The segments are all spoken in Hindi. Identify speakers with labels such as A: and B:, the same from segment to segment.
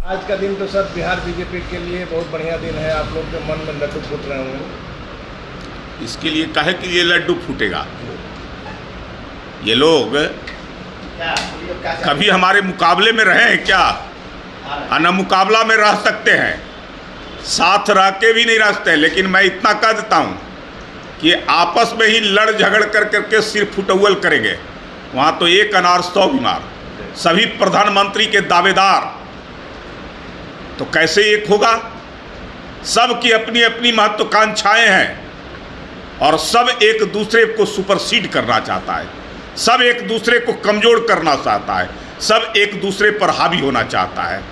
A: आज का दिन तो सर बिहार बीजेपी के लिए बहुत बढ़िया दिन है। आप लोग के मन में लड्डू फूट रहे होंगे।
B: इसके लिए काहे कि ये लड्डू फूटेगा? ये लोग कभी हमारे मुकाबले में रहे हैं क्या? न मुकाबला में रह सकते हैं, साथ रह के भी नहीं रह सकते। लेकिन मैं इतना कह देता हूँ कि आपस में ही लड़ झगड़ कर करके सिर फुटौल करेंगे। वहाँ तो एक अनार 100 बीमार, सभी प्रधानमंत्री के दावेदार, तो कैसे एक होगा? सबकी अपनी अपनी महत्वाकांक्षाएं हैं और सब एक दूसरे को सुपरसीड करना चाहता है, सब एक दूसरे को कमजोर करना चाहता है, सब एक दूसरे पर हावी होना चाहता है।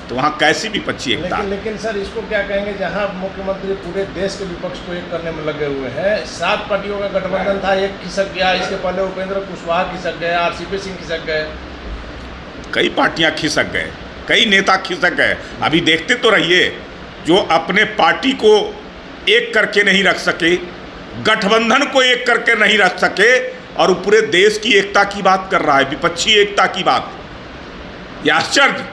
B: तो वहाँ कैसी विपक्षी एकता?
A: लेकिन सर इसको क्या कहेंगे, जहाँ मुख्यमंत्री पूरे देश के विपक्ष को एक करने में लगे हुए हैं। 7 पार्टियों का गठबंधन था, एक खिसक गया। इसके पहले उपेंद्र कुशवाहा खिसक गए, आरसीपी सिंह खिसक गए,
B: कई पार्टियां खिसक गए, कई नेता खिसक गए। अभी देखते तो रहिए, जो अपने पार्टी को एक करके नहीं रख सके, गठबंधन को एक करके नहीं रख सके, और वो पूरे देश की एकता की बात कर रहा है, विपक्षी एकता की बात। यह आश्चर्य।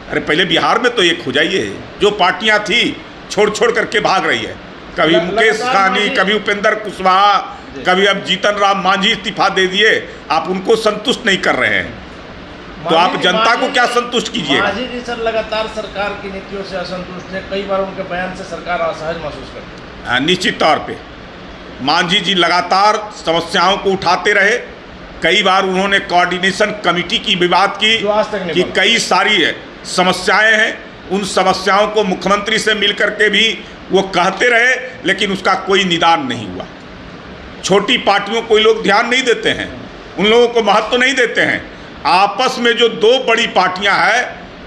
B: अरे पहले बिहार में तो एक हो जाइए। जो पार्टियां थी छोड़ छोड़ करके भाग रही है, कभी मुकेश सहनी, कभी उपेंद्र कुशवाहा, कभी अब जीतन राम मांझी इस्तीफा दे दिए। आप उनको संतुष्ट नहीं कर रहे हैं, तो आप जनता को क्या संतुष्ट कीजिए?
A: मांझी जी सर लगातार सरकार की नीतियों से असंतुष्ट है। कई बार उनके बयान से सरकार असहज महसूस करती है।
B: निश्चित तौर पे मांझी जी लगातार समस्याओं को उठाते रहे। कई बार उन्होंने कोऑर्डिनेशन कमेटी की भी बात की कि कई सारी समस्याएं हैं, उन समस्याओं को मुख्यमंत्री से मिलकर के भी वो कहते रहे, लेकिन उसका कोई निदान नहीं हुआ। छोटी पार्टियों को लोग ध्यान नहीं देते हैं, उन लोगों को महत्व नहीं देते हैं। आपस में जो 2 बड़ी पार्टियां हैं,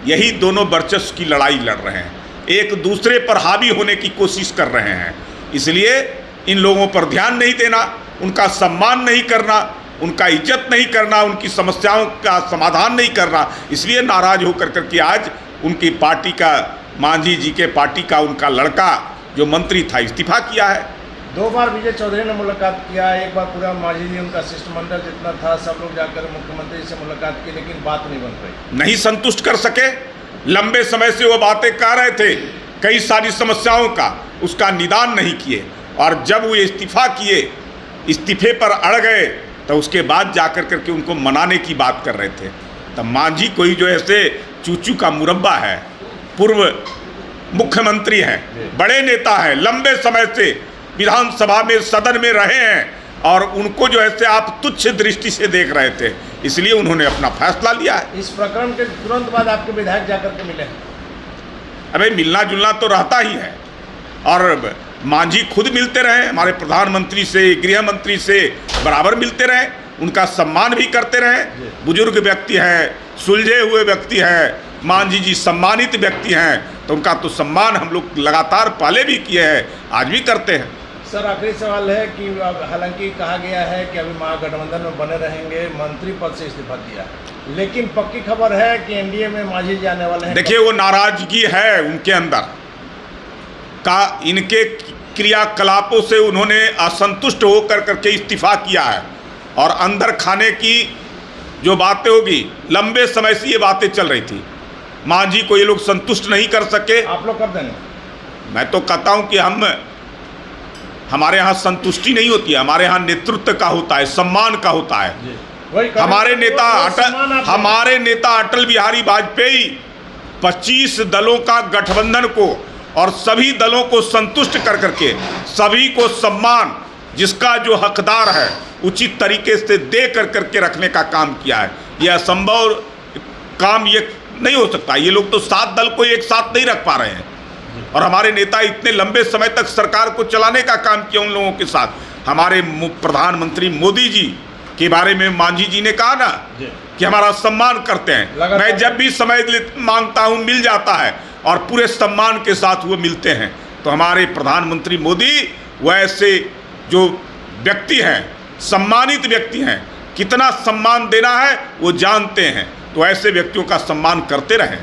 B: यही दोनों वर्चस्व की लड़ाई लड़ रहे हैं, एक दूसरे पर हावी होने की कोशिश कर रहे हैं। इसलिए इन लोगों पर ध्यान नहीं देना, उनका सम्मान नहीं करना, उनका इज्जत नहीं करना, उनकी समस्याओं का समाधान नहीं करना, इसलिए नाराज होकर करके आज उनकी पार्टी का, मांझी जी के पार्टी का उनका लड़का जो मंत्री था इस्तीफा किया है।
A: 2 बार विजय चौधरी ने मुलाकात किया, एक बार पूरा मांझी जी उनका शिष्टमंडल जितना था सब लोग जाकर मुख्यमंत्री से मुलाकात की, लेकिन बात नहीं बन पाई।
B: नहीं संतुष्ट कर सके। लंबे समय से वो बातें कर रहे थे, कई सारी समस्याओं का, उसका निदान नहीं किए। और जब वो इस्तीफा किए, इस्तीफे पर अड़ गए, तो उसके बाद जाकर करके उनको मनाने की बात कर रहे थे। तब मांझी कोई जो ऐसे चूचू का मुरब्बा है, पूर्व मुख्यमंत्री हैं, बड़े नेता हैं, लंबे समय से विधानसभा में, सदन में रहे हैं, और उनको जो ऐसे आप तुच्छ दृष्टि से देख रहे थे, इसलिए उन्होंने अपना फैसला लिया है।
A: इस प्रकरण के तुरंत बाद आपके विधायक जाकर के मिले?
B: अबे मिलना जुलना तो रहता ही है, और मांझी खुद मिलते रहे, हमारे प्रधानमंत्री से, गृह मंत्री से बराबर मिलते रहे, उनका सम्मान भी करते रहे। बुजुर्ग व्यक्ति हैं, सुलझे हुए व्यक्ति हैं, मांझी जी सम्मानित व्यक्ति हैं, तो उनका तो सम्मान हम लोग लगातार पहले भी किए हैं, आज भी करते हैं।
A: सर आखिरी सवाल है कि हालांकि कहा गया है कि अभी महागठबंधन में बने रहेंगे, मंत्री पद से इस्तीफा दिया, लेकिन पक्की खबर है कि एनडीए में मांझी जी आने वाले हैं।
B: देखिए, वो नाराजगी है उनके अंदर का, इनके क्रियाकलापों से उन्होंने असंतुष्ट होकर करके इस्तीफा किया है, और अंदर खाने की जो बातें होगी, लंबे समय से ये बातें चल रही थी। मांझी को ये लोग संतुष्ट नहीं कर सके।
A: आप लोग कर देंगे?
B: मैं तो कहता हूं कि हमारे यहाँ संतुष्टि नहीं होती है, हमारे यहाँ नेतृत्व का होता है, सम्मान का होता है। हमारे नेता अटल बिहारी वाजपेयी 25 दलों का गठबंधन को और सभी दलों को संतुष्ट कर करके, सभी को सम्मान, जिसका जो हकदार है उचित तरीके से दे कर करके रखने का काम किया है। यह असंभव काम ये नहीं हो सकता। ये लोग तो 7 दल को एक साथ नहीं रख पा रहे हैं, और हमारे नेता इतने लंबे समय तक सरकार को चलाने का काम किया उन लोगों के साथ। हमारे प्रधानमंत्री मोदी जी के बारे में मांझी जी ने कहा ना कि हमारा सम्मान करते हैं। मैं जब भी समय मांगता हूँ मिल जाता है, और पूरे सम्मान के साथ वो मिलते हैं। तो हमारे प्रधानमंत्री मोदी वैसे जो व्यक्ति हैं, सम्मानित व्यक्ति हैं, कितना सम्मान देना है वो जानते हैं, तो ऐसे व्यक्तियों का सम्मान करते रहें।